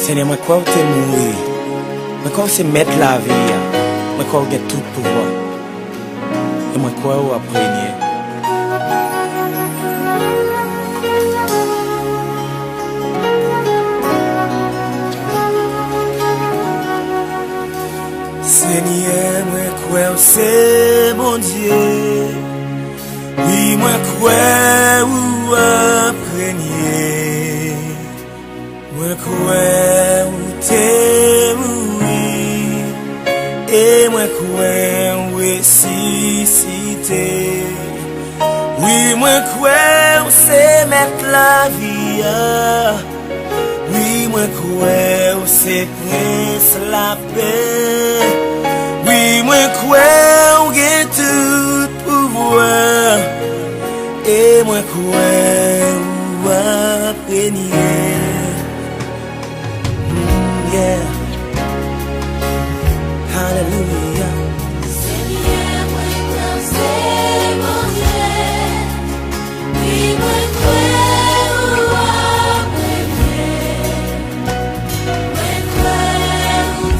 Seigneur, moi crois que tu es mourir. Moi crois que c'est mettre la vie. Moi crois que tu as tout pouvoir. Et moi crois que tu as régné. Seigneur, moi crois que c'est mon Dieu. Oui, moi crois que tu as régné. Moi crois que tu es mourir. Et moi crois ressuscité. Oui, moi crois c'est mettre la vie. Oui, moi crois c'est prince la paix. Oui, moi crois que tout pouvoir. Et moi crois régner. Yeah. Hallelujah. Seigneur, moi crois c'est mon Dieu. Oui, moi crois premier. Moi crois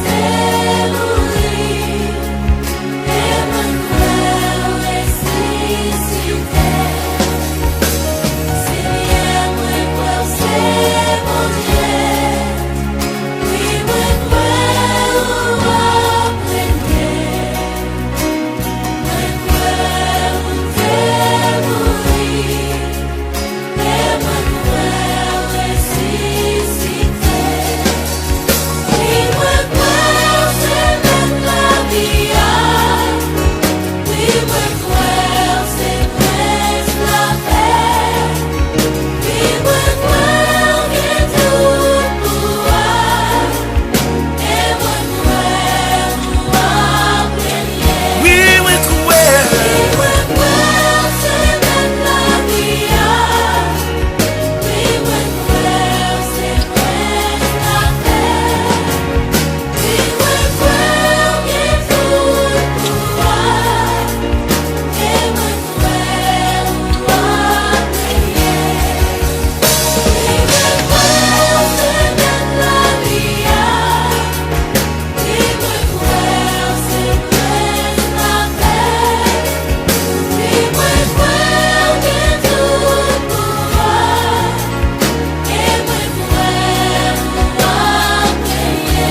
t'es mourir. Et moi crois ressuscité. Seigneur, moi crois c'est mon Dieu. Oui, moi crois premier. Moi crois t'es mourir. Et moi crois ressuscité. Oui, moi crois c'est mettre la vie. Oui, moi crois c'est presque la paix. Oui, moi crois que tout pouvoir. Et moi crois régner. Oui, moi crois. Oui, moi crois c'est mettre la vie. Oui, moi crois c'est presque la paix. Oui, moi crois que tout pouvoir. Et moi crois régner. Oui, moi crois c'est mettre la vie. Oui, moi crois c'est presque la paix. Oui, moi crois que tout pouvoir. Et moi crois régner.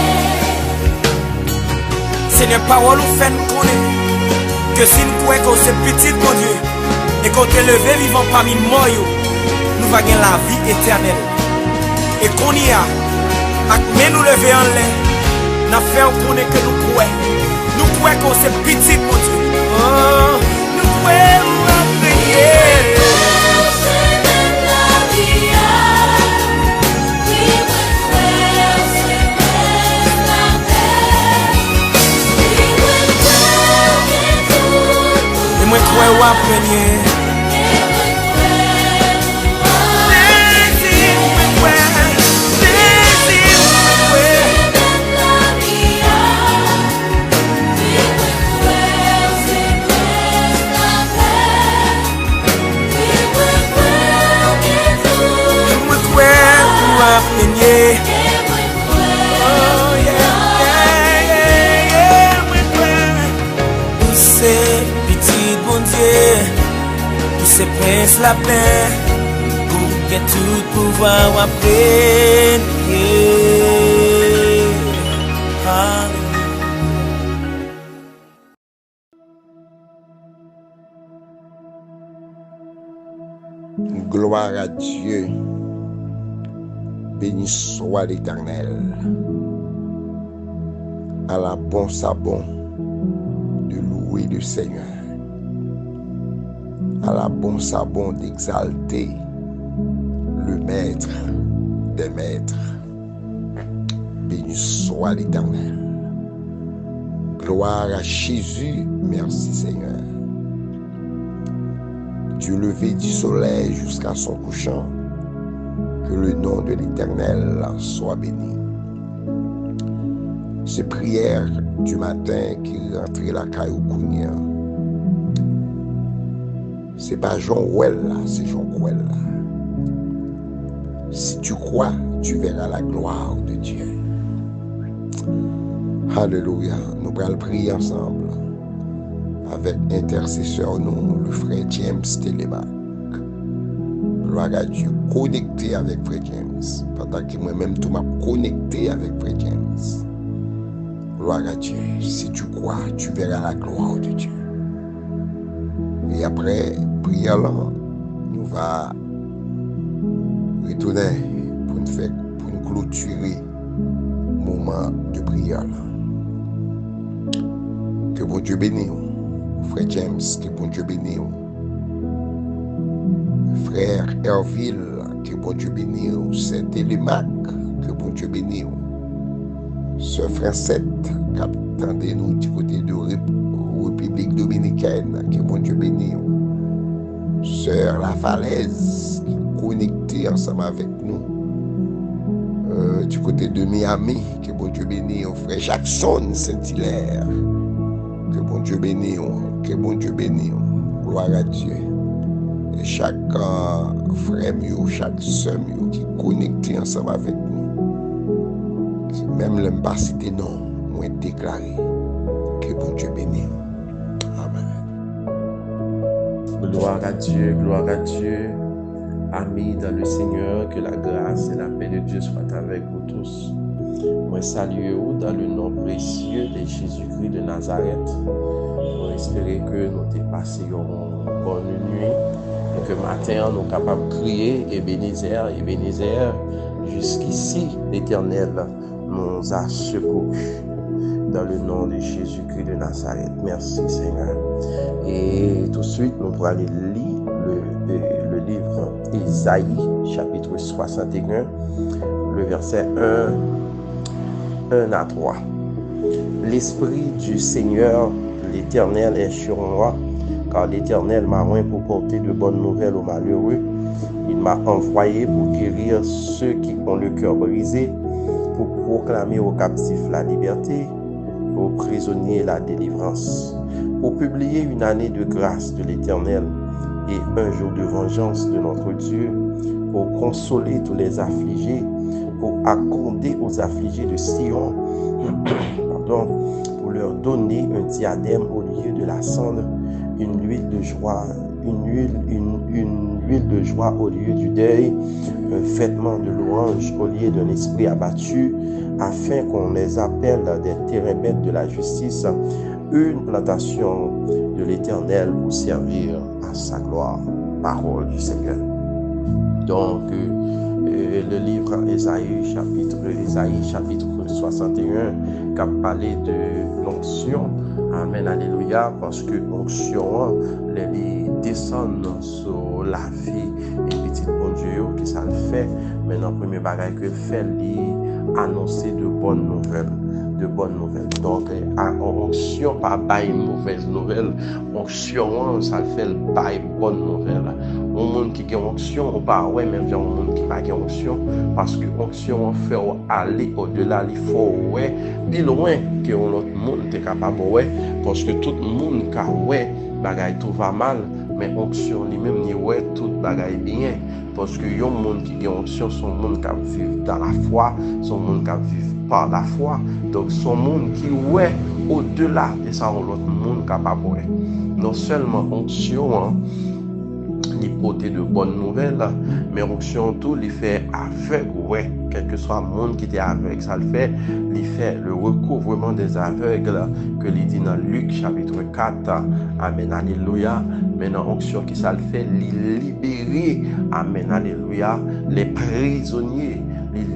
Seigneur, parole nous fait nous connaître que si nous croyons que c'est petit, mon Dieu, et qu'on est levé vivant parmi moi, nous va gagner la vie éternelle. Et qu'on y a, mais nous lever en l'air, nous fait connaître que nous croyons. Nous croyons que c'est petit, mon Dieu. Oh, nous croyons à prier. C'est mettre la vie. Oui, moi crois c'est presque la paix. Oui, moi crois que tout Et moi, croyons à prier. C'est prince la paix pour que tout pouvoir après. Gloire à Dieu. Béni soit l'Éternel. À la bon sabon de louer le Seigneur. À la bon sabon d'exalter le Maître des Maîtres. Béni soit l'Éternel. Gloire à Jésus. Merci Seigneur. Du lever du soleil jusqu'à son couchant, que le nom de l'Éternel soit béni. Ces prières du matin qui rentrait la caille Kounia, c'est pas Jean Ouel là, c'est Jean Ouel là. Si tu crois, tu verras la gloire de Dieu. Alléluia. Nous allons prier ensemble avec intercesseur nous, le frère James Télémac. Gloire à Dieu. Connecté avec frère James. Pendant que moi-même, tout m'a connecté avec frère James. Gloire à Dieu. Si tu crois, tu verras la gloire de Dieu. Et après, prière là, nous va retourner pour nous clôturer le moment de prière là. Que bon Dieu bénisse, frère James, que bon Dieu bénisse. Frère Herville, que bon Dieu bénisse. Saint Télémac, que bon Dieu bénisse. Sœur Francette, qui attendait nous du côté de République Dominicaine, que bon Dieu bénisse. Sœur La Falaise, qui est connectée ensemble avec nous du côté de Miami, que bon Dieu bénisse. Frère Jackson Saint-Hilaire, que bon Dieu bénisse, que bon Dieu bénisse. Gloire à Dieu. Et chaque frère, chaque sœur qui est connecté ensemble avec nous. Même l'embassadeur non, moi déclaré que bon Dieu bénisse. Amen. Gloire à Dieu, gloire à Dieu. Amis dans le Seigneur, que la grâce et la paix de Dieu soient avec vous tous. Moi salue vous dans le nom précieux de Jésus-Christ de Nazareth. Nous espérons que nous t'ai passé une bonne nuit et que matin nous sommes capables de crier Ebenezer, jusqu'ici l'Éternel nous a secourus. Dans le nom de Jésus-Christ de Nazareth. Merci Seigneur. Et tout de suite, nous pourrons aller lire le livre Isaïe, chapitre 61, le verset 1 à 3. L'Esprit du Seigneur, l'Éternel est sur moi, car l'Éternel m'a oint pour porter de bonnes nouvelles aux malheureux. Il m'a envoyé pour guérir ceux qui ont le cœur brisé, pour proclamer aux captifs la liberté, aux prisonniers la délivrance, pour publier une année de grâce de l'Éternel et un jour de vengeance de notre Dieu, pour consoler tous les affligés, pour accorder aux affligés de Sion, pour leur donner un diadème au lieu de la cendre, une huile de joie au lieu du deuil, un vêtement de louange au lieu d'un esprit abattu, afin qu'on les appelle des térébètes de la justice, une plantation de l'Éternel pour servir à sa gloire. Parole du Seigneur. Donc, le livre Isaïe chapitre 61, qui a parlé de l'onction. Amen, alléluia, parce que l'onction, les descend sur la vie et petit bon Dieu, qui ça le fait. Maintenant, le premier bagage que fait, annoncer de bonnes nouvelles. Donc, onction pas bail mauvaise nouvelle, onction ça le fait bail bonne nouvelle. Un monde qui a onction, on pas ouais même un monde qui pas onction, parce que onction fait aller au-delà, il faut ouais plus loin que l'autre monde est capable ouais, parce que tout le monde qui ouais bagaille tout va mal, mais onction lui-même ni ouais tout bagaille bien. Parce que les gens qui ont onction sont les gens qui vivent dans la foi, sont les gens qui vivent par la foi. Donc, sont les gens qui ouais au-delà de ça, l'autre monde capable. Non seulement onction, il porte de bonnes nouvelles, mais onction tout, il fait aveugle, ouais. Quel que soit le monde qui était aveugle, ça le fait le recouvrement des aveugles que il dit dans Luc chapitre 4. Amen, alléluia. Maintenant, onction qui ça le fait, libérer, amen, alléluia, les prisonniers,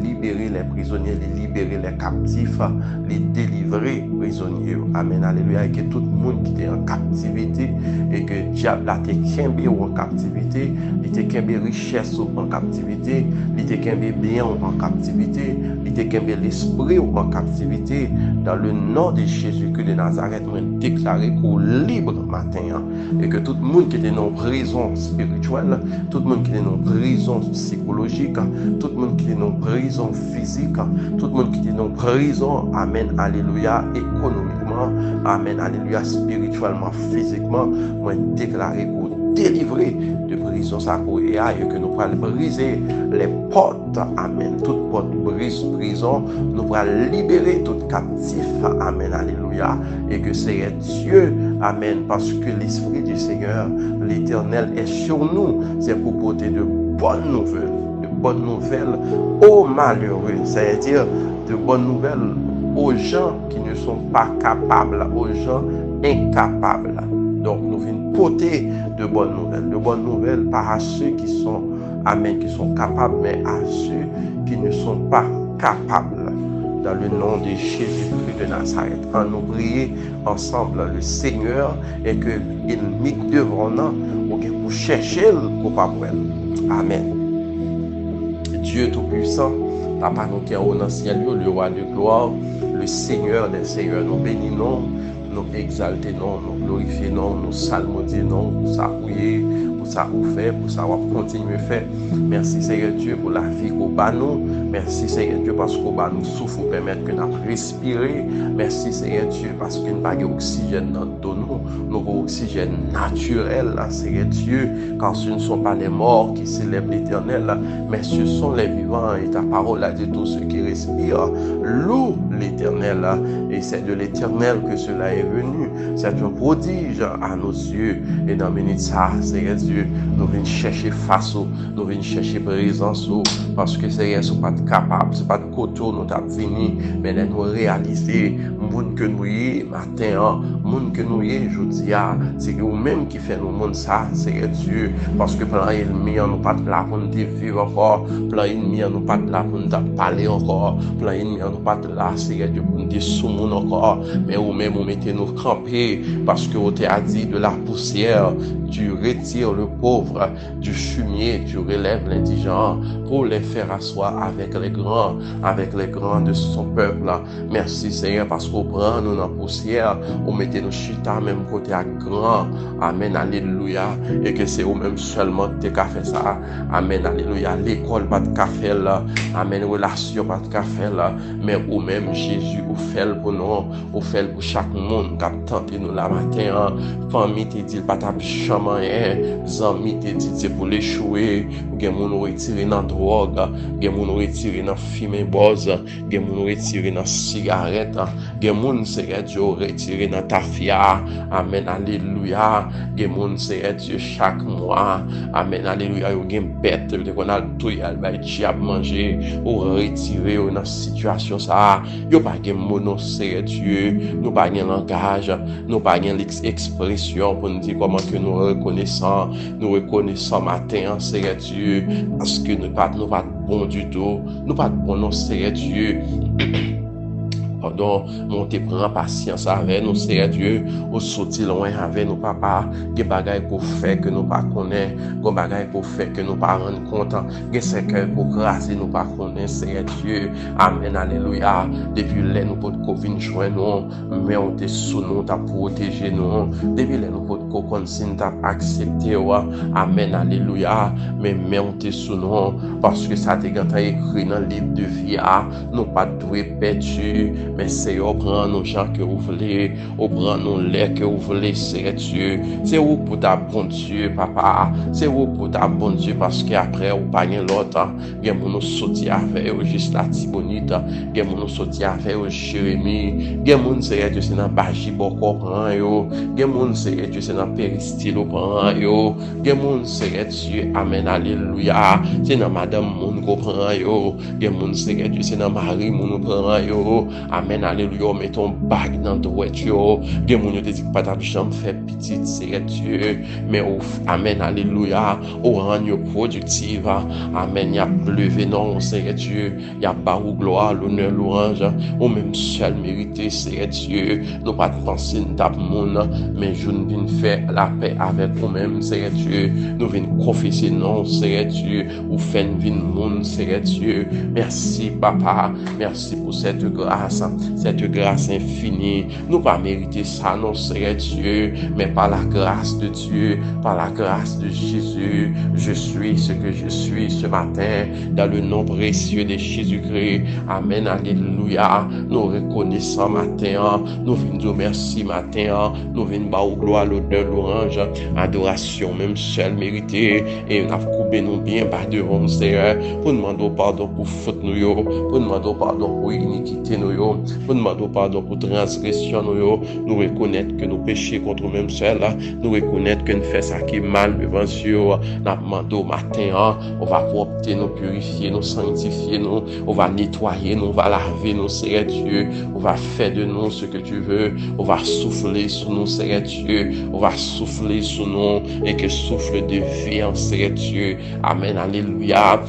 libérer les prisonniers, libérer les captifs, les délivrer prisonniers, amen, alléluia, et que tout le monde qui était en captivité, et que diable a été kembe en captivité, il était kembe richesse en captivité, il était kembe bien en captivité, il était kembe l'esprit en captivité, dans le nom de Jésus-Christ de Nazareth, nous déclaré qu'on libre matin, et que tout le monde qui était dans prison spirituelle, tout le monde qui était dans prison psychologique, tout le monde qui était dans prison physique, tout le monde qui était dans prison, amen, alléluia, économiquement, amen, alléluia, spirituellement, physiquement, moi déclaré pour délivrer de prison. prison ça et que nous pourrons briser les portes, amen, toute porte brise prison, nous pourrons libérer tout captif, amen, alléluia, et que c'est Dieu, amen, parce que l'Esprit du Seigneur, l'Éternel est sur nous, c'est pour porter de bonnes nouvelles aux malheureux, c'est-à-dire de bonnes nouvelles aux gens qui ne sont pas capables, aux gens incapables. Donc nous venons porter de bonnes nouvelles, pas à ceux qui sont, amen, qui sont capables, mais à ceux qui ne sont pas capables. Dans le nom de Jésus-Christ de Nazareth, en nous prier ensemble le Seigneur et que il mit devant nous pour chercher le coupable. Amen. Dieu Tout-Puissant, Papa nous qui est au ciel, le roi de gloire, le Seigneur des seigneurs, nous bénissons, nous exaltons, nous glorifions, nous salmodions pour ça prier, pour ça vous faire, pour ça continuer à faire. Merci Seigneur Dieu pour la vie qu'on bat nous. Merci Seigneur Dieu parce qu'on bat nous souffle pour permettre que nous respirer. Merci Seigneur Dieu parce que nous n'avons pas d'oxygène dans nous. Nous avons oxygène naturel, Seigneur Dieu, car ce ne sont pas les morts qui célèbrent l'Éternel, mais ce sont les vivants. Et ta parole a dit tous ceux qui respirent louent l'Éternel. Et c'est de l'Éternel que cela est venu. C'est un prodige à nos yeux. Et dans ça, Seigneur Dieu, nous venons chercher face, nous venons chercher présence, parce que Seigneur, ce n'est pas capable, ce n'est pas de côté nous avons venu, mais de nous réaliser, monde que nous y matin, monde que nous y jeudi, c'est nous-mêmes qui fait nous monde ça, Seigneur Dieu, parce que plan ennemi, nous pas là pour nous vivre encore, plan ennemi, nous pas là pour nous parler encore, plan ennemi, nous pas là, Seigneur Dieu, pour nous sous monde encore, mais vous-même, vous mettez nous camper, parce que vous t'avez dit de la poussière, tu retires le pauvre, du fumier, tu relèves l'indigent pour les faire asseoir avec les grands de son peuple. Merci Seigneur parce qu'on prend nous dans la poussière, on mettez nos chita même côté à grand. Amen, alléluia. Et que c'est vous-même seulement qui fait ça. Amen, alléluia. L'école pas de café là. Amen, relation pas de café là. Mais vous-même Jésus, vous fait pour nous, vous fait pour chaque monde qui a tenté nous la matin. Famille te dit pas ta chaman, zami te dit c'est pour l'échouer. Gen moun retiré dans drogue, gen moun retiré dans fumée boz, gen moun retiré dans cigarette, gen moun c'est Dieu retiré dans tafia. Amen, alléluia. Gen moun c'est Dieu chaque mois. Amen, alléluia. Yo gen bête de qu'on a tout y a diable manger ou retirer dans situation ça. Yo pas gen mono c'est Dieu, nous pas gen langage, nous pas gen expression pour nous dire comment que nous reconnaissons matin c'est Dieu parce que nous pas bon du tout, nous pas bon non c'est Dieu. Pardon, mon te prend patience avec nous, Seigneur Dieu, au sorti loin avec nous, papa, des bagailles pour faire que nous pas connaît, des bagailles pour faire que nous pas rendre compte, des secrets pour craser nous pas connaît, Seigneur Dieu. Amen, alléluia. Depuis là, nous pour Covid joindre nous, mais on te sous nous, t'as protégé nous. Depuis là, nous pour consigne t'as accepté, amen, alléluia. Mais on te sous nous, parce que ça t'est écrit dans le livre de vie, nous pas doué perdu. Mais c'est au prendre nos gens que vous voulez, au prendre nos lait que vous voulez, c'est Dieu. C'est vous pour ta bon Dieu, papa. C'est vous pour ta bon Dieu parce qu'après, vous pas l'autre. Gen moun nous sortir avec eux juste la Tibonite. Gen moun nous sortir avec eux Jérémie. Gen moun c'est Dieu, c'est dans Baji Boko prend yo. Gen moun c'est Dieu, c'est dans Péristilo prend yo. Gen moun c'est Dieu, amen, alléluia. C'est dans Madame moun ko prend yo. Gen moun c'est Dieu, c'est dans Marie moun prend yo. Amen, alléluia, mets ton bague dans ton voiture. Des gens te disent que pas ta chambre fait petite, c'est Dieu. Mais amen, alléluia, au rend productive. Amen, y a levé non, c'est Dieu. Y a pas ou gloire, l'honneur, l'orange. Ou même seul mérité, c'est Dieu. Nous pas penser nous tape monde, mais je ne viens faire la paix avec nous-mêmes, c'est Dieu. Nous venons confesser non, c'est Dieu. Ou faire une vie monde, c'est Dieu. Merci, papa. Merci pour cette grâce. cette grâce infinie. Nous pas mériter ça, non, Seigneur Dieu, mais par la grâce de Dieu, par la grâce de Jésus, je suis ce que je suis ce matin, dans le nom précieux de Jésus-Christ. Amen, alléluia. Nous reconnaissons matin, nous venons dire merci matin, nous venons bas gloire, l'honneur, l'orange, adoration, même seul mérité, et nous avons coupé nous bien par devant Seigneur, pour demander pardon pour faute nous, pour demander pardon pour iniquité nous, pour demander pardon pour transgression nous reconnaître que nous péchons contre nous-mêmes seuls, nous reconnaître que nous faisons ça qui est mal devant Dieu, nous demandons matin, on va propter, nous purifier, nous sanctifier, nous, on va nettoyer, nous, on va laver nous, Seigneur Dieu, on va faire de nous ce que tu veux, on va souffler sur nous, Seigneur Dieu, on va souffler sur nous, et que souffle de vie en Seigneur Dieu. Amen, alléluia.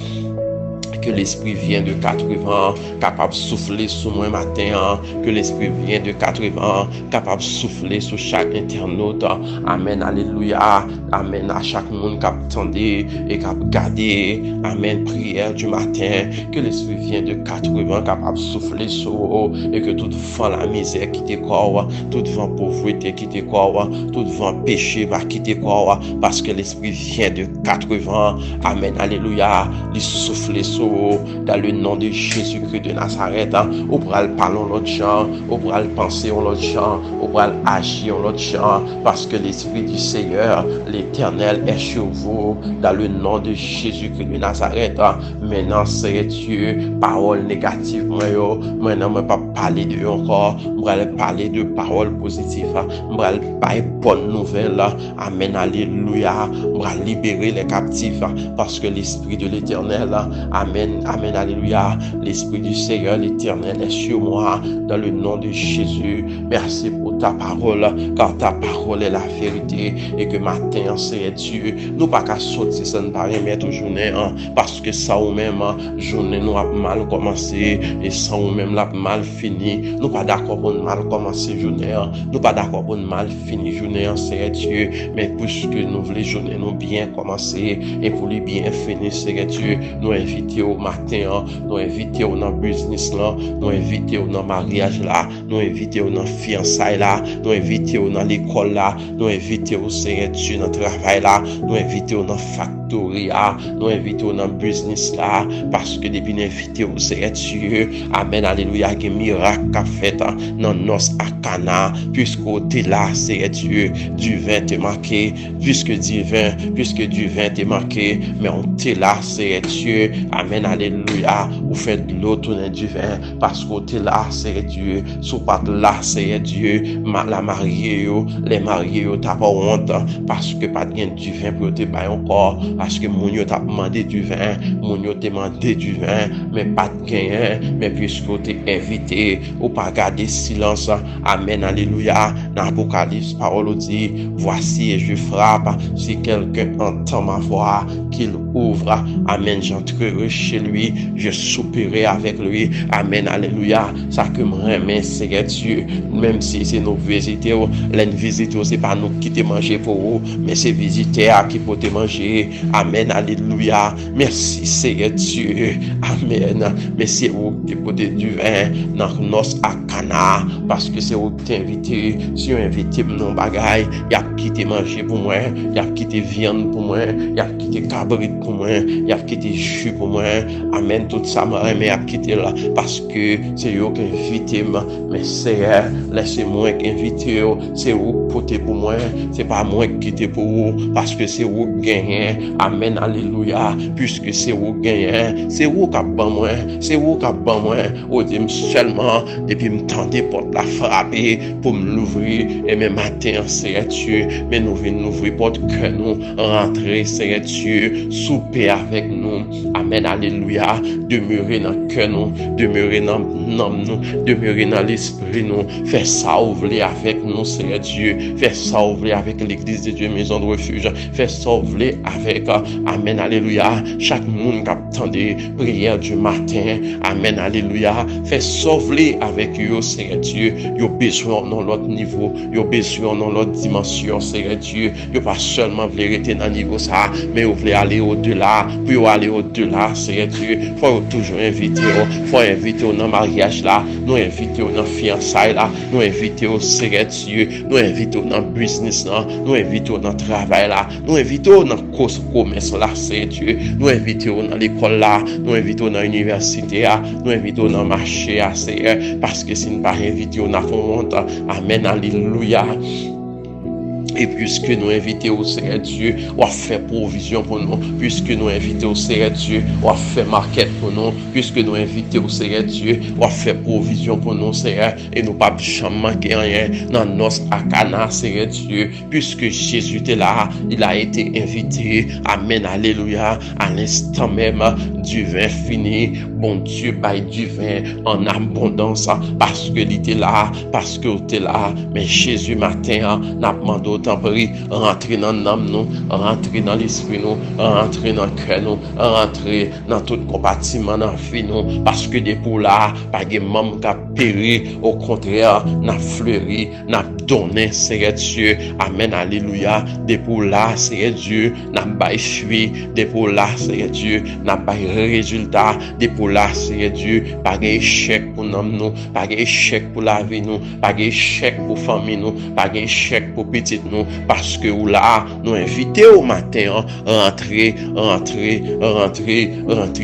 Que l'Esprit vienne de 80, capable de souffler sur moi matin, que l'Esprit vienne de 80, capable de souffler sur chaque internaute. Amen, alléluia. Amen, à chaque monde qui attendait et qui a gardé. Amen, prière du matin, que l'Esprit vienne de 80, capable de souffler sur eux, et que tout vent la misère qui te corps, tout vent pauvreté qui te corps, tout vent péché va quitter corps, parce que l'Esprit vient de 80. Amen, alléluia. Il souffle sur dans le nom de Jésus-Christ de Nazareth, on pourra parler en l'autre chant, on pourra penser en l'autre chant, on pourra agir en l'autre chant, parce que l'Esprit du Seigneur, l'Éternel est sur vous, dans le nom de Jésus-Christ de Nazareth. Maintenant, c'est Dieu, parole négative, maintenant, je ne vais pas parler de encore, je vais parler de paroles positives, je vais parler de bonnes nouvelles. Amen, alléluia. Je vais libérer les captifs, parce que l'Esprit de l'Éternel, amen, amen, alléluia, l'Esprit du Seigneur, l'Éternel est sur moi, dans le nom de Jésus. Merci pour ta parole, car ta parole est la vérité, et que matin, c'est Dieu, nous pas qu'à sortir sans pas remettre journée, parce que ça ou même, journée nous a mal commencé, et ça ou même l'a mal fini. Nous pas d'accord pour mal commencer journée, nous pas d'accord pour mal finir journée, c'est Dieu, mais puisque nous voulons journée nous bien commencer, et pour lui bien finir, c'est Dieu, nous inviter au matin, nous inviter au dans business là, nous inviter au dans mariage là, nous inviter au dans fiançailles là, nous inviter au dans l'école là, nous inviter au Seigneur Dieu dans travail là, nous inviter au dans factory là, nous inviter au dans business là, parce que depuis inviter au Seigneur Dieu, amen, alléluia, que miracle qu'a fait dans nos akana, puisque t'es là, Seigneur Dieu, du vin t'est marqué, puisque du vin t'est marqué, mais on t'est là, Seigneur Dieu, amen, alléluia, ou faites de l'eau tourner du vin, parce que t'es là, Seigneur Dieu, sous pas là, Seigneur Dieu, la mariée, les mariés, t'as pas honte, parce que pas de du vin pour te bailler encore, parce que mon yo t'a demandé du vin, mon yo t'a demandé du vin, mais pas de gain, mais puisque t'es invité, ou pas garder silence, amen, alléluia, dans l'Apocalypse, parole dit, voici et je frappe, si quelqu'un entend ma voix, qu'il ouvre, amen, j'entrerai chez lui, je soupirai avec lui, amen, alléluia, ça que me remet, Seigneur Dieu, même si c'est nos visites, les visites, c'est pas nous qui te manger pour vous, mais c'est visiteurs qui peuvent te manger, amen, alléluia, merci Seigneur Dieu, amen, mais c'est vous qui pouvez du vin dans nos akana, parce que c'est vous qui t'invitez, si vous invitez mon bagaille, il y a qui te manger pour moi, il y a qui te viande pour moi, il y a qui te cabrit pour moi, il y a qui te jus pour moi, amen, tout ça me remet à quitter là, parce que c'est vous qui invitez, mais c'est laissez-moi inviter, c'est vous qui pour moi, c'est pas moi qui quitte pour vous, parce que c'est vous gagnez, amen, alléluia, puisque c'est vous gagnez, c'est vous qui ban moi, c'est vous qui ban moi, au dit seulement, depuis me tendre porte la frapper, pour me l'ouvrir, et même matin, c'est Dieu, mais nous venons ouvrir porte que nous, rentrer, c'est Dieu, souper avec nous, amen, alléluia, demeurer dans le cœur nous, demeurer dans l'âme nous, demeurer dans l'esprit nous, faire ça ouvrir avec nous, c'est Dieu, Fais ça ouvrir avec l'église de Dieu, maison de refuge. Fais ça ouvrir avec, amen, alléluia, chaque monde qui attendait prière du matin, amen, alléluia. Fais ça ouvrir avec eux, Seigneur Dieu. Ils ont besoin dans l'autre niveau, ils ont besoin dans l'autre dimension, Seigneur Dieu. Ils n'ont pas seulement voulu rester dans le niveau ça, mais ils voulaient aller au-delà, puis aller au-delà, Seigneur Dieu. Il faut toujours inviter, il faut inviter dans le mariage là, nous inviter dans le fiançailles là, nous inviter au Seigneur Dieu, nous inviter dans le business là, nous inviter dans le travail là, nous inviter dans le commerce là, Seigneur Dieu, nous inviter dans l'école là, nous inviter dans l'université là, nous inviter dans le marché là, Seigneur, parce que si nous ne pas inviter dans le monde, amen, alléluia. Et puisque nous invitons au Seigneur Dieu, on a fait provision pour nous. Puisque nous invitons au Seigneur Dieu, on a fait market pour nous. Puisque nous invitons au Seigneur Dieu, on a fait provision pour nous, Seigneur. Et nous pas jamais manquer rien dans notre akana, Seigneur Dieu. Puisque Jésus était là, il a été invité. Amen, alléluia. À l'instant même du vin fini, bon Dieu, bail du vin en abondance. Parce que il était là, parce que il était là. Mais Jésus matin, n'a demandé autant pris, rentrer dans l'âme nous, rentrer dans l'esprit nous, rentrer dans le cœur nous, rentrer dans tout compartiment dans la vie nous, parce que des pour là, pas de membres qui a péri, au contraire, n'a fleuri, n'a donné, Seigneur Dieu, amen, alléluia, des pour là, Seigneur Dieu, n'a pas fruit, des pour là, Seigneur Dieu, n'a pas résultat, des pour là, Seigneur Dieu, pas d'échec pour nous, pas d'échec pour la vie nous, pas d'échec pour famille nous, pas d'échec pour petit nous, parce que là, nous invitons au matin, rentrer dans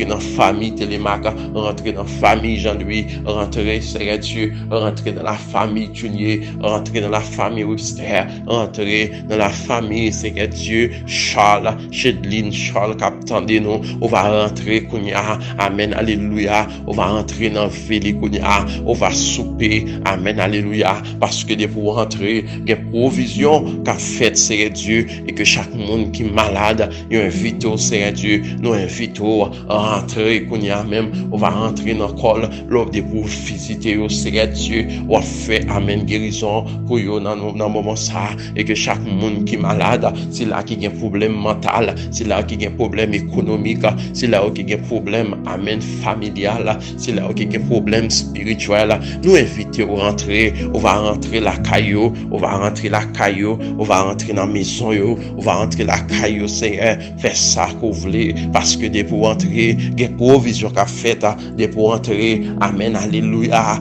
la famille Télémac, rentrer dans la famille Jean-Louis, rentrer, Seigneur Dieu, rentrer dans la famille Tunier, rentrer dans la famille Webster, rentrer dans la famille, Seigneur Dieu, Charles, Chedeline, Charles, Captain de nous, on va rentrer, Kounia, amen, alléluia, on va rentrer dans Félix, Kounia, on va souper, amen, alléluia, parce que pour rentrer, il y a provision qu'a fait, Seigneur Dieu, et que chaque monde qui est malade, il invite au Seigneur Dieu, nous invitons à rentrer, qu'on y a même, on va rentrer dans le col, l'ordre pour visiter au Seigneur Dieu, on va faire, amen, guérison, pour eux dans le moment ça, et que chaque monde qui est malade, c'est là qui a un problème mental, c'est là qui a un problème économique, c'est là qui a un problème, amen, familial, c'est là qui a un problème spirituel, nous invitons à rentrer, on va rentrer la caillou, on va rentrer la caillou, on va rentrer dans la maison, on va rentrer la caillou, Seigneur, fais ça qu'on voulait, parce que dès pour entrer, il y a provision qu'a fait, dès pour entrer, amen, alléluia,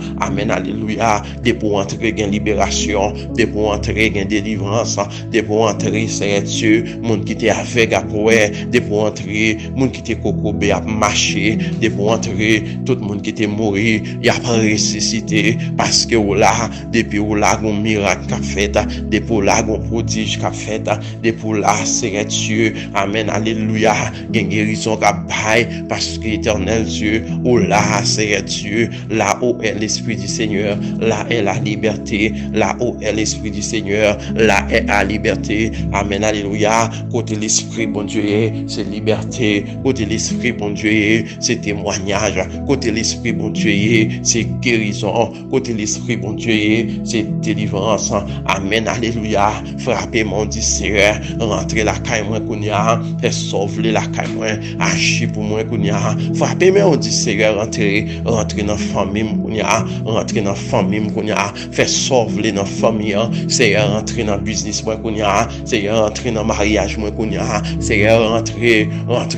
dès pour entrer, il y a libération, dès pour entrer, il y a délivrance, dès pour entrer, Seigneur Dieu, monde qui était avec à courir, dès pour entrer, monde qui était cocobé à marcher, dès pour entrer, tout le monde qui était mort, il a pas ressuscité, parce que là, depuis là, un miracle qu'a fait, depuis là, un prodige qu'a fait, depuis là, Seigneur Dieu, amen, alléluia, il y a une guérison qu'a bail, parce que éternel Dieu, où là, Seigneur Dieu, là où est l'Esprit du Seigneur, là est la liberté, là où est l'Esprit du Seigneur, là est la liberté, amen, alléluia, côté l'Esprit, bon Dieu, c'est liberté, côté l'Esprit, bon Dieu, c'est témoignage, côté l'Esprit, bon Dieu, c'est guérison, côté l'Esprit, bon Dieu, c'est délivrance, amen, alléluia, frappez mon dit Seigneur, rentrez la caille moi kounia, fait sauver la caille moi, agir pour moi kounia, frappez moi on dit Seigneur, rentrez dans famille kounia, rentrez dans famille kounia, fait sauver dans famille, Seigneur, rentrez dans business moi kounia, Seigneur, rentrez dans mariage moi kounia, Seigneur, rentrez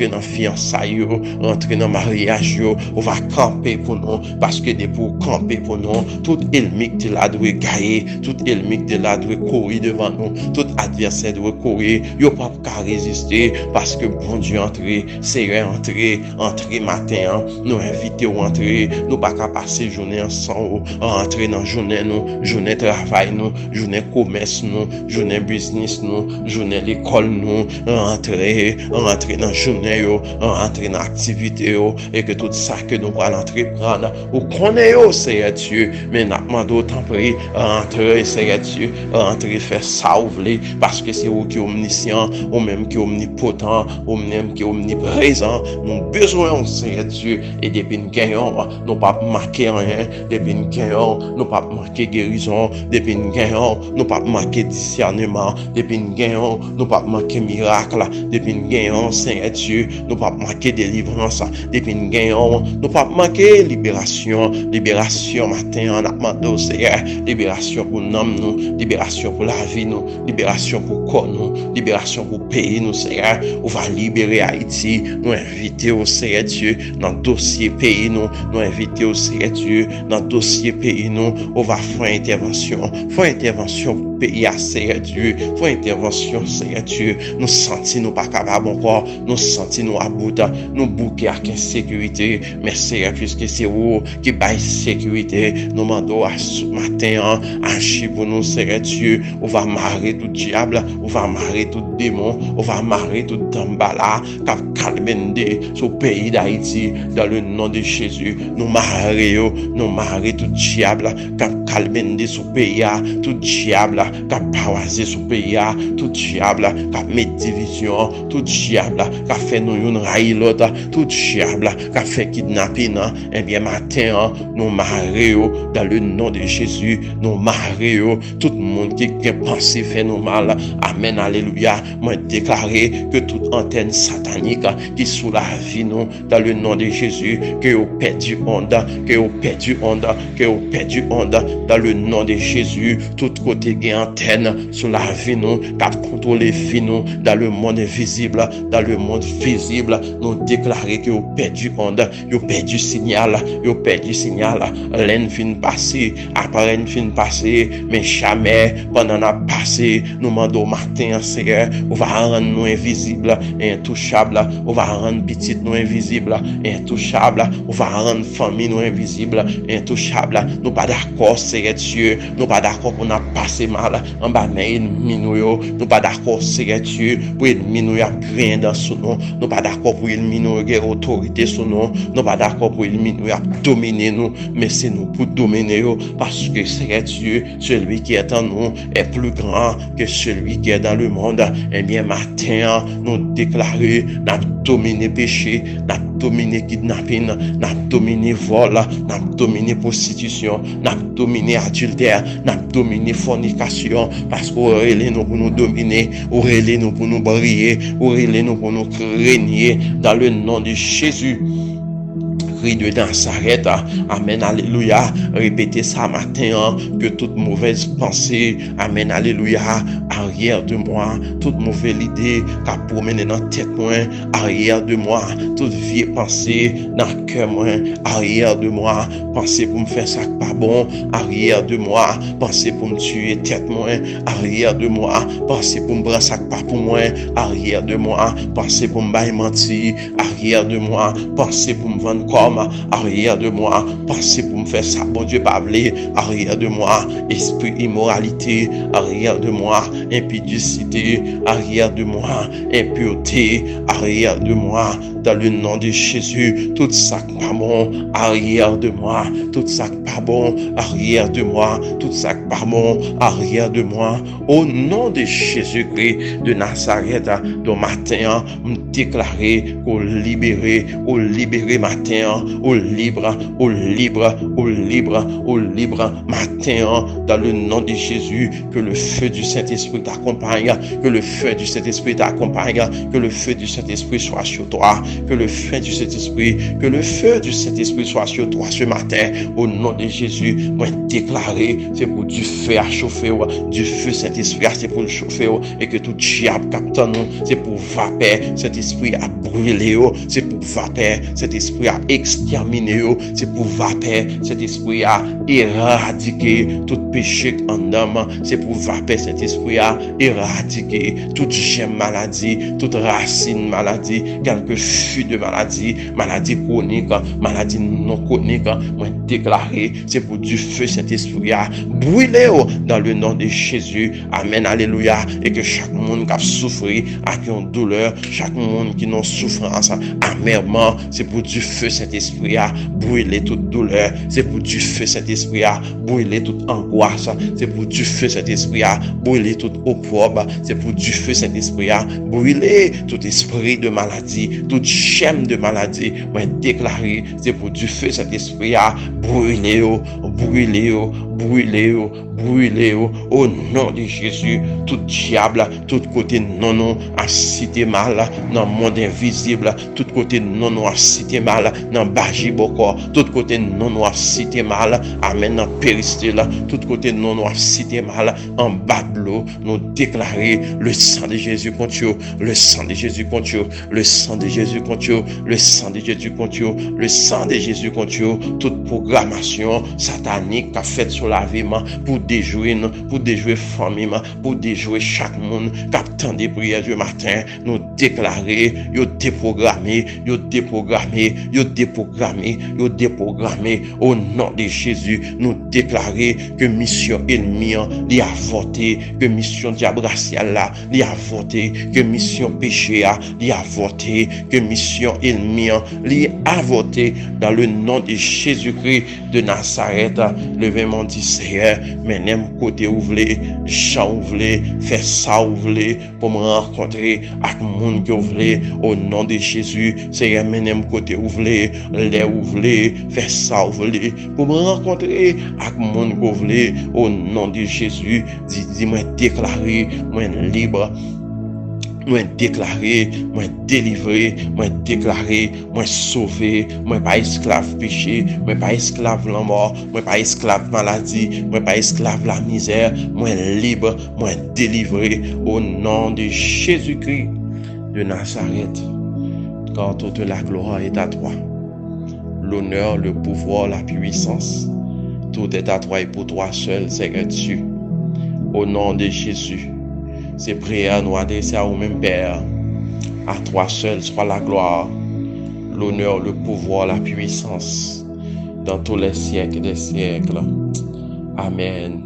dans fiançailles, rentrez dans mariage, on va camper pour nous, parce que pour camper pour nous, tout ennemi qui là doit gagner, tout ennemi qui là doit courir devant nous, tout adversaire doit courir, yo pas qu'à résister, parce que bon Dieu entrer, Seigneur entrer matin, nous inviter ou entrer, nous pas qu'à passer journée ensemble, entrer dans journée nous, journée travail nous, journée commerce nous, journée business nous, journée l'école nous, entrer dans journée yo, entrer dans activité yo, et que tout ça que nous allons entreprendre, ou connaît yo, Seigneur Dieu, mais n'a pas d'autant pris, entrer, Seigneur Dieu, entrer faire ça ou voulez, parce que c'est vous qui est omniscient, ou même qui est omnipotent, ou même qui est omniprésent. Nous besoin, Seigneur Dieu, et depuis nous gagnons, nous pas marquer rien, depuis nous gagnons, nous pas marquer guérison, depuis nous gagnons, nous pas marquer discernement, depuis nous gagnons, nous pas marquer miracle, depuis nous gagnons, Seigneur Dieu, nous pas marquer délivrance, depuis nous gagnons, nous pas marquer libération matin en amando, Seigneur, libération pour nous, libération pour la vie nous, libération pour corps nous, libération pour pays nous, Seigneur. On va libérer Haïti, nous inviter au Seigneur Dieu dans le dossier pays nous inviter au Seigneur Dieu dans le dossier pays nous, on va faire intervention pour pays à Seigneur Dieu, faut intervention Seigneur Dieu, nous sentis nous pas capable encore, nous sentis nous à bout, nous bouquer à insécurité, mais Seigneur, puisque c'est vous qui baille sécurité, nous demandons à ce matin, agir pour nous Seigneur Dieu, on va marrer tout diable, on va marrer tout démon, on va marrer tout tambala, cap calmender sur pays d'Haïti, dans le nom de Jésus, nous marrer tout diable, cap calmender sur pays, tout diable, cap paralyser sur pays, tout diable, cap mettre division, tout diable, cap fait nous une raille l'autre, tout diable, cap fait kidnapping, et bien matin, nous marrer dans le nom de Jésus, nous marrer tout le monde qui a pensé faire nous mal, amen, alléluia, moi déclarer que toute antenne satanique qui sous la vie nous, dans le nom de Jésus, que vous perdu honte, dans le nom de Jésus, tout côté qui antenne sur la vie nous, cap contrôler vie nous, dans le monde invisible, dans le monde visible, nous déclarer que vous perdu honte, vous perdu signal, l'aine fin passé, appareil fin passé, mais jamais pendant la passé, nous demandons matin, Seigneur, on va rendre nous invisibles et intouchables, on va rendre petit nous invisibles et intouchables, on va rendre famille nous invisibles et intouchables, nous pas d'accord, Seigneur Dieu, nous pas d'accord pour nous passer mal en bas mais ennemi nous pas d'accord, Seigneur Dieu, pour ennemi nous a grain dans sous nous pas d'accord pour ennemi nous a autorité sur nous pas d'accord pour ennemi nous a dominer nous, mais c'est nous pour dominer parce que Seigneur Dieu, celui qui est en nous est plus grand que celui qui est dans le monde. Et bien matin, nous déclarer, n'a dominé péché, n'a dominé kidnapping, n'a dominé vol, n'a dominé prostitution, n'a dominé adultère, n'a dominé fornication, parce qu'aurélie nous pour nous dominer, aurélie nous pour nous briller, aurélie nous pour nous régner dans le nom de Jésus. De Nazareth, amen, alléluia, répétez ça matin, que toute mauvaise pensée, amen, alléluia, arrière de moi, toute mauvaise idée, qu'a promené dans tête moi, arrière de moi, toute vieille pensée, dans cœur moi, arrière de moi, pensée pour me faire ça pas bon, arrière de moi, pensée pour me tuer tête moi, arrière de moi, pensée pour me prendre ça pas pour moi, arrière de moi, pensée pour me bailler mentir, arrière de moi, pensée pour me vendre corps, arrière de moi, pensez pour me faire ça, bon Dieu pas voulu, arrière de moi, esprit immoralité, arrière de moi, impudicité, arrière de moi, impureté, arrière de moi, dans le nom de Jésus, tout ça pas bon, arrière de moi, tout ça pas bon, arrière de moi, tout ça pas bon, arrière de moi, au nom de Jésus-Christ de Nazareth, de matin, me déclarer au libérer matin, au libre, matin, dans le nom de Jésus, que le feu du Saint-Esprit t'accompagne, que le feu du Saint-Esprit t'accompagne, que le feu du Saint-Esprit soit sur toi, que le feu du Saint-Esprit soit sur toi ce matin, au nom de Jésus, moi déclarer, c'est pour du feu à chauffer, du feu Saint-Esprit, c'est pour le chauffer, et que tout diable capte nous, c'est pour vapeur, cet esprit à brûler, c'est pour vapeur, cet esprit à exterminer, c'est pour vapeur, cet esprit à éradiquer tout péché en homme, c'est pour vapeur, cet esprit à éradiquer toute germe maladie, toute racine maladie, quelque flux de maladie, maladie chronique, maladie non chronique, moi déclarer, c'est pour du feu, cet esprit à brûler dans le nom de Jésus, amen, alléluia, et que chaque monde qui a souffert, qui a une douleur, chaque monde qui a une souffrance, amèrement, c'est pour du feu, cet Saint-Esprit, brûler toute douleur. C'est pour du feu, Saint-Esprit, brûler toute angoisse. C'est pour du feu, Saint-Esprit, brûler toute opprobre. C'est pour du feu, Saint-Esprit, brûler tout esprit de maladie, toute chaîne de maladie. Moi, déclarer, c'est pour du feu, Saint-Esprit, brûler, brûler, brûler, brûler, au nom de Jésus. Tout diable, tout côté non, a cité mal dans le monde invisible. Tout côté non, a cité mal dans Baji Boko. Tout côté non, a cité mal, amen, dans Péristyle. Tout côté non, a cité mal en Bablo. Nous déclarer le sang de Jésus contre eux, le sang de Jésus contre eux, le sang de Jésus contre eux, le sang de Jésus contre eux, le sang de Jésus contre eux. Toute programmation satanique qu'a faite sur la vie pour déjouer famille, pour déjouer chaque monde qui attend des prières du matin, nous déclarer, yo déprogrammé au nom de Jésus. Nous déclarer que mission ennemie li avorté, que mission diable raciale là li avorté, que mission péché li avorté, que mission ennemie li avorté dans le nom de Jésus-Christ de Nazareth. Levez mon dit Seigneur, mais n'aime côté où voulez, chant où voulez, faire ça où voulez pour me rencontrer avec monde que vous voulez au nom de Jésus. Seigneur, mais n'aime côté où voulez, les où voulez, faire ça où voulez pour me rencontrer avec monde que vous voulez au nom de Jésus. Dis-moi déclarer, moi libre. Moi déclarer, moi délivrer, moi déclarer, moi sauver, moi pas esclave péché, moi pas esclave la mort, moi pas esclave maladie, moi pas esclave la misère, moi libre, moi délivré au nom de Jésus-Christ de Nazareth. Car toute la gloire est à toi. L'honneur, le pouvoir, la puissance, tout est à toi et pour toi seul, Seigneur Dieu. Au nom de Jésus. Ces prières nous adressent à vous-même, Père. À toi seul soit la gloire, l'honneur, le pouvoir, la puissance, dans tous les siècles des siècles. Amen.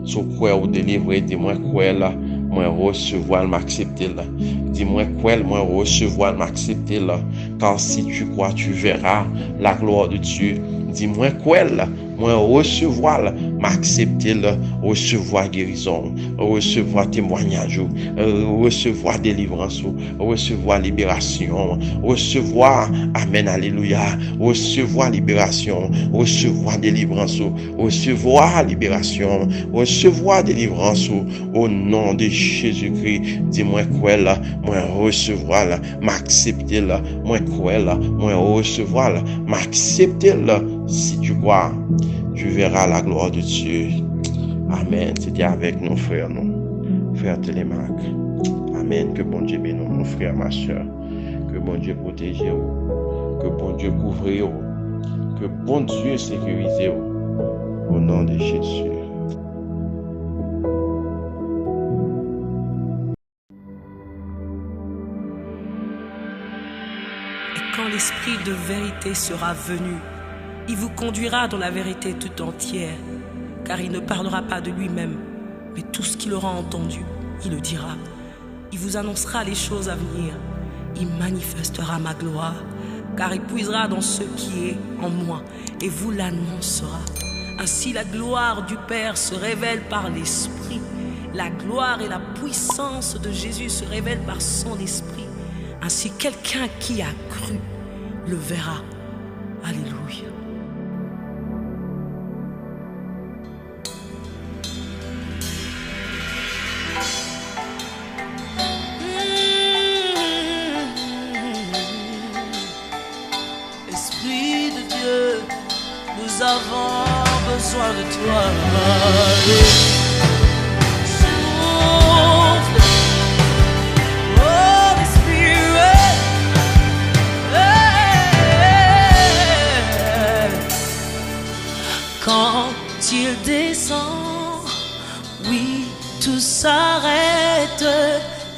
Sous quoi vous délivrez, dis-moi quoi là, moi recevoir, m'accepter là. Dis-moi quoi, moi recevoir, m'accepter là. Car si tu crois, tu verras la gloire de Dieu. Dis-moi quoi là, moi recevoir, m'accepter là, recevoir guérison, recevoir témoignage, recevoir délivrance, recevoir libération, recevoir, amen, alléluia, recevoir libération, recevoir délivrance, recevoir libération, recevoir délivrance, au nom de Jésus-Christ. Dis-moi quoi là, moi recevoir là, m'accepter là, moi quoi là, moi recevoir là, m'accepter là. Si tu crois, tu verras la gloire de Dieu. Amen. C'était avec nos frères, frère Télémac. Amen. Que bon Dieu bénisse mon frère, ma soeur. Que bon Dieu protège vous. Que bon Dieu couvre vous. Que bon Dieu sécurise vous. Au nom de Jésus. Et quand l'esprit de vérité sera venu, il vous conduira dans la vérité tout entière, car il ne parlera pas de lui-même, mais tout ce qu'il aura entendu, il le dira. Il vous annoncera les choses à venir. Il manifestera ma gloire, car il puisera dans ce qui est en moi, et vous l'annoncera. Ainsi la gloire du Père se révèle par l'Esprit. La gloire et la puissance de Jésus se révèlent par son Esprit. Ainsi quelqu'un qui a cru le verra. Alléluia. Esprit de Dieu, nous avons besoin de toi. Souffle, Holy Spirit. Quand il descend, oui, tout s'arrête.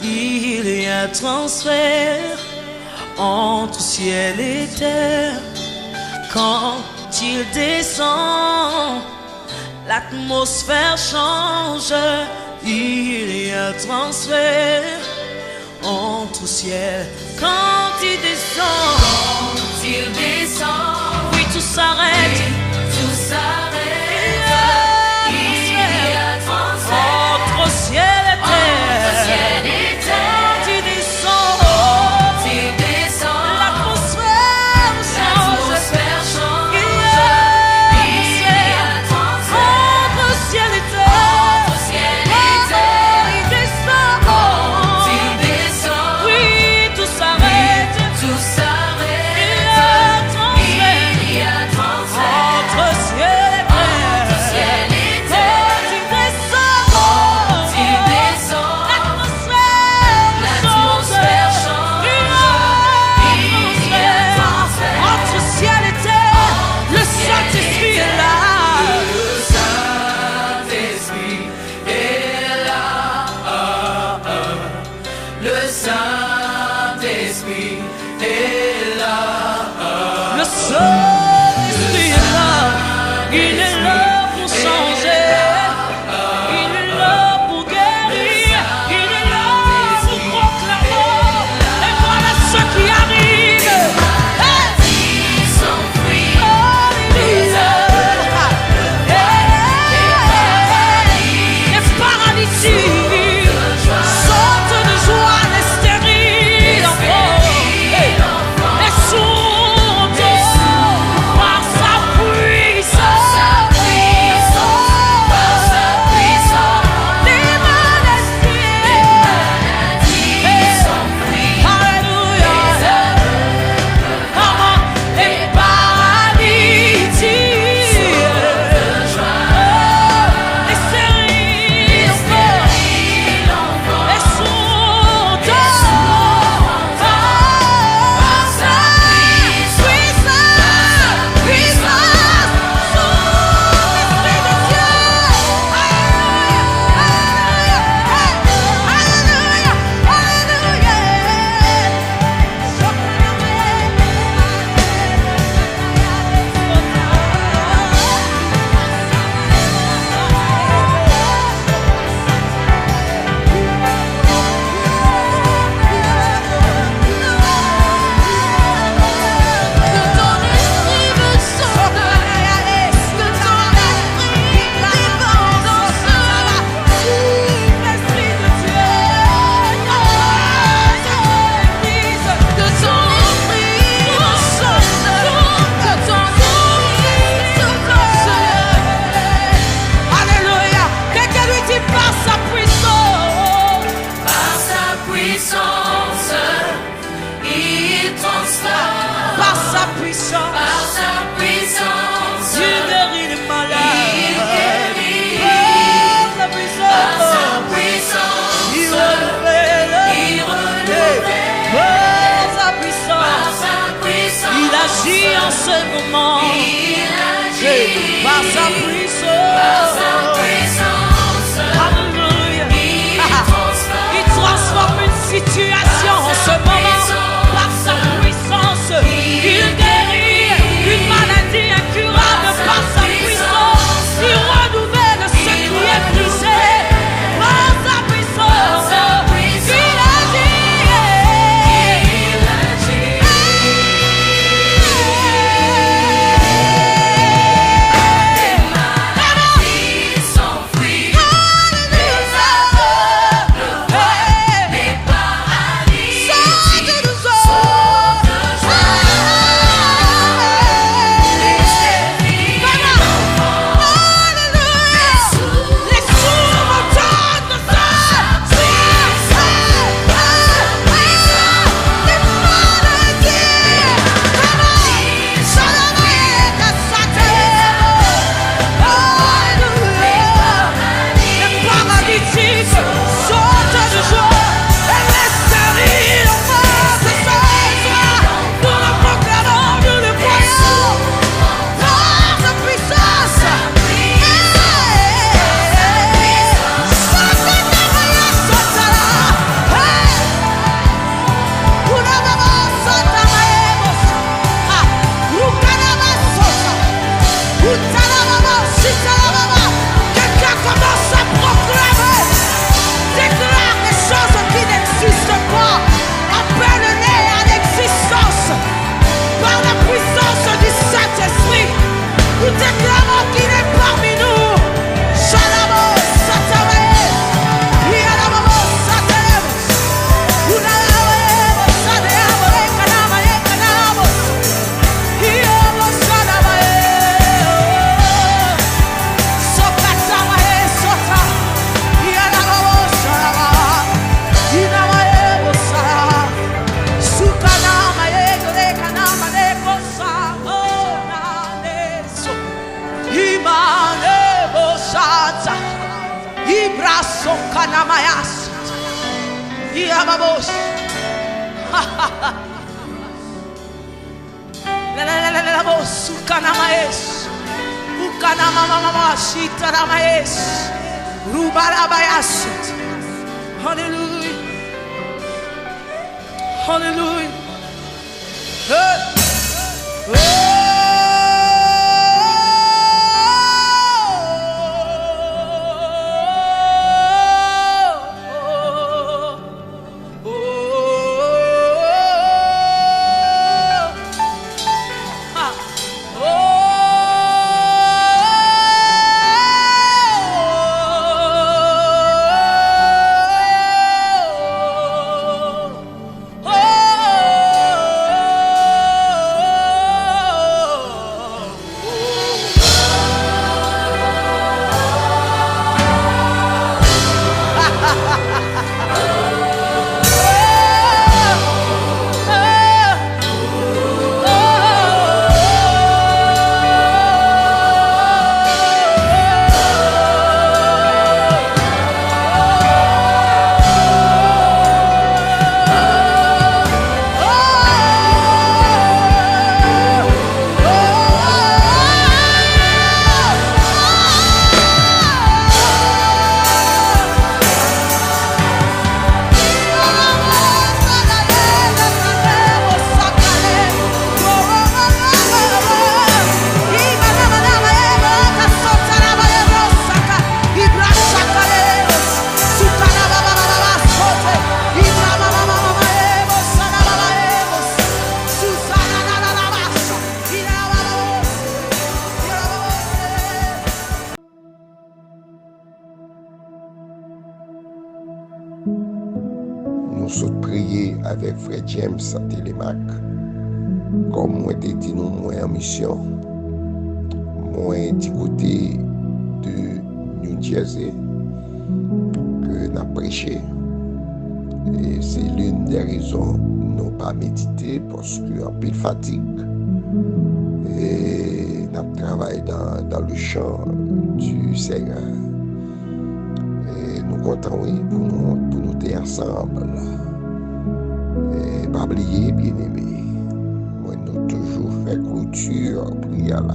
Il y a transfert entre ciel et terre. Quand il descend, l'atmosphère change. Il y a transfert entre ciel. Quand il descend, en ce moment. Par sa puissance. Alléluia. Il transforme une situation en ce moment. Par sa puissance, il guérit une maladie incurable. Par sa puissance, il renouvelle ce qui est brisé. Par sa puissance, il Hallelujah. Hallelujah. Hey. Nous sommes priés avec Frère James à Télémac. Comme moi t'ai dit, nous en mission. Moi du côté de New Jersey que nous avons prêché. Et c'est l'une des raisons nous pas méditer parce que en pile fatigue. Et nous travaillons dans le champ du Seigneur. Et nous comptons pour nous être ensemble. Et pas oublier, bien aimé, moi nous toujours fait clôture clôture prière là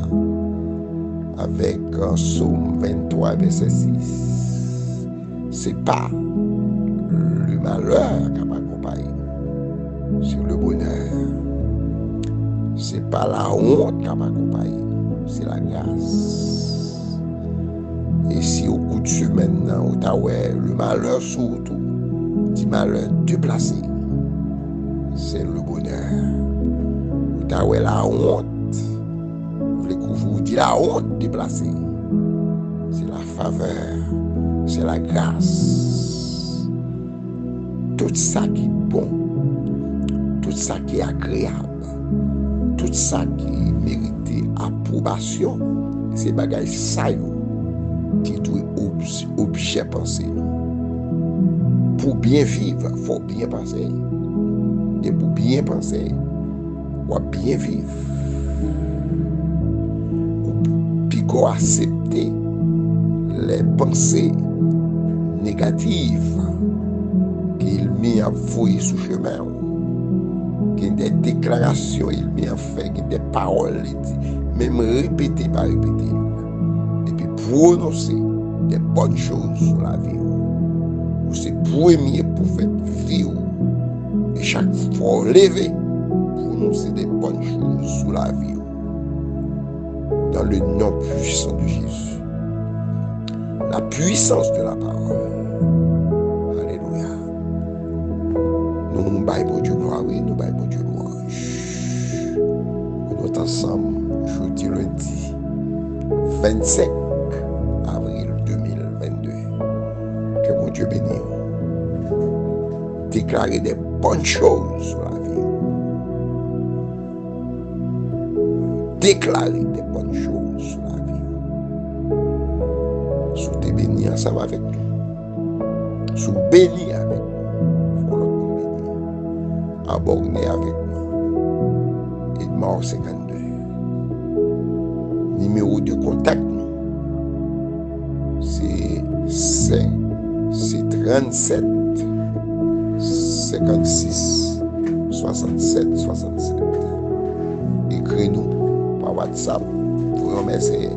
avec Psaume 23, verset 6. C'est pas le malheur qui m'accompagne, c'est le bonheur. C'est pas la honte qui m'accompagne, c'est la grâce. Et si au coup de semaine, où tu as le malheur surtout, du malheur déplacé, c'est le bonheur. Où tu as la honte, vous dites la honte déplacée, c'est la faveur, c'est la grâce. Tout ça qui est bon, tout ça qui est agréable, tout ça qui mérite approbation, c'est bagaille ça qui doit objet penser. Pour bien vivre, il faut bien penser. Et pour bien penser, il faut bien vivre. Puis qu'on accepter les pensées négatives qu'il met à voyer sous chemin, qu'il des déclarations il met à faire, qu'il des paroles, même répétées par répétées, et puis prononcer des bonnes choses sur la vie. C'est premier pour faire vivre. Et chaque fois lever, prononcer des bonnes choses sur la vie. Dans le nom puissant de Jésus. La puissance de la parole. Alléluia. Nous baillons Dieu gloire, oui, nous baillons Dieu louange. Nous sommes ensemble, jeudi, lundi, 25 avril 2022. Que mon Dieu bénisse. Déclarer des bonnes choses sur la vie. Déclarer des bonnes choses sur la vie. Si tu es béni ensemble avec nous, si tu es béni avec nous, il faut nous bénir. Abonner avec nous. Edmond 52. Numéro de contact, c'est 37 56 67 67. Écris-nous par WhatsApp. Vous remettez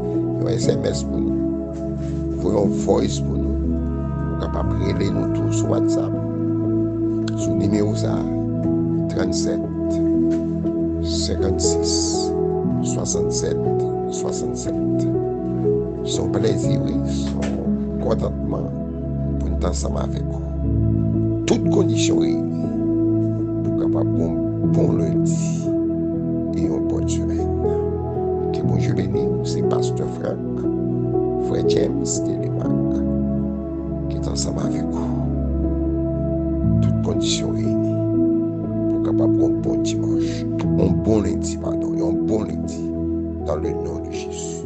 un SMS pour nous. Vous un voice pour nous. Vous capable de relayer nous tous sur WhatsApp. Sous numéro ça 37 56 67 67. Son plaisir, son contentement pour nous ensemble avec vous. Toutes conditions réunies pour capable bon lundi et une bonne semaine. Que mon Dieu bénisse, c'est Pasteur Franck, Frère James Télémac, qui est ensemble avec vous. Toutes conditions réunies pour capable un bon dimanche, un bon lundi, pardon, et un bon lundi dans le nom de Jésus.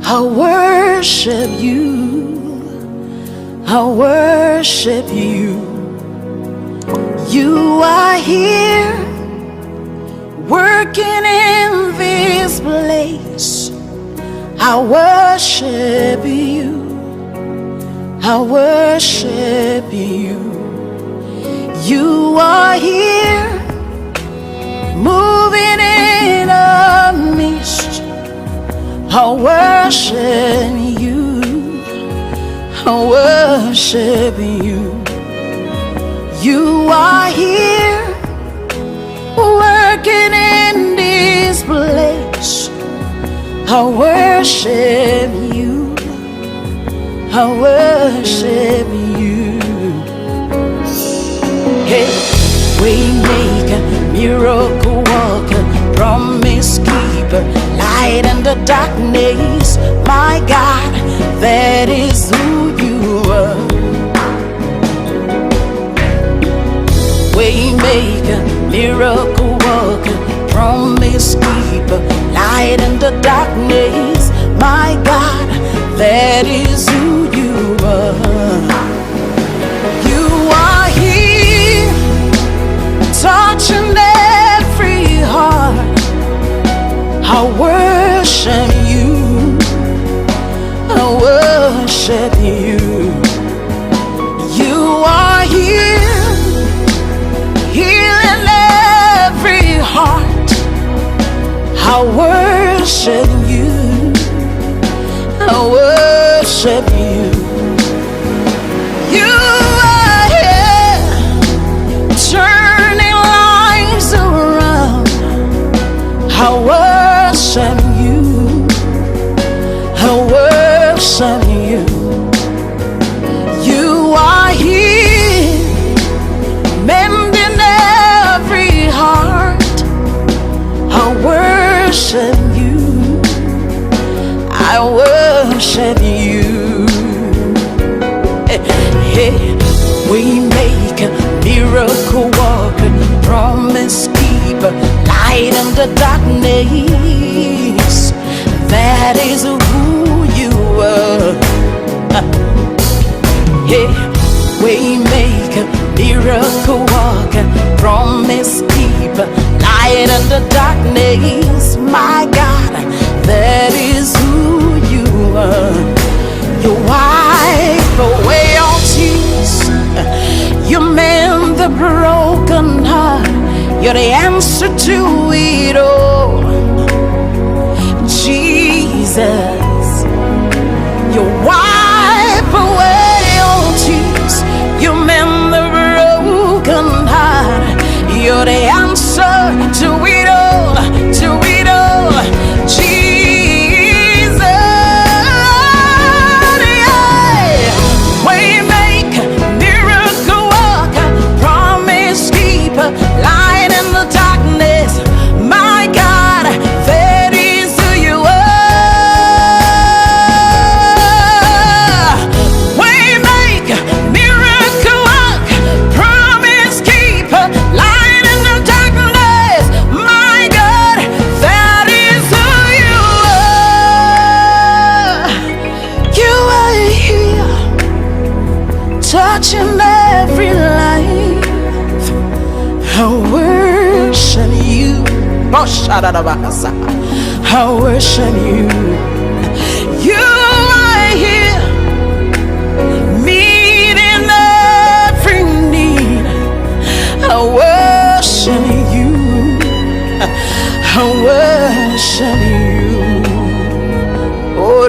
I worship you. I worship you. You are here working in this place. I worship you. I worship you. You are here moving in our midst. I worship you. I worship you. You are here working in this place. I worship you. I worship you. Hey, Waymaker, miracle worker, promise keeper, light light in the darkness. My God, that is who you are. Waymaker, miracle worker, promise keeper, light in the darkness. My God, that is who you are. You are here, touching every heart. I worship you, I worship you. You are here, healing every heart. I worship you, I worship you. You are here, turning lives around. I worship you, I worship you. You are here, mending every heart. I worship you, I worship you. Hey, we make a miracle worker, promise keeper, light in the darkness. That is who you are. Hey, we make a miracle worker, promise keeper, light in the darkness. My God, that is who you are. You wipe away all tears, you mend the broken heart. You're the answer to it all, Jesus. You wipe away all tears, you mend the broken heart. You're the answer to it all, to it all, Jesus. Yeah. Waymaker, miracle worker, promise keeper, light in the darkness. My God, that is who you are. Waymaker, miracle worker, promise keeper, light in the darkness. My God, that is who you are. You are here, touching every life. I worship you. I worship you. You are here, meeting every need. I worship you, I worship you. Oh,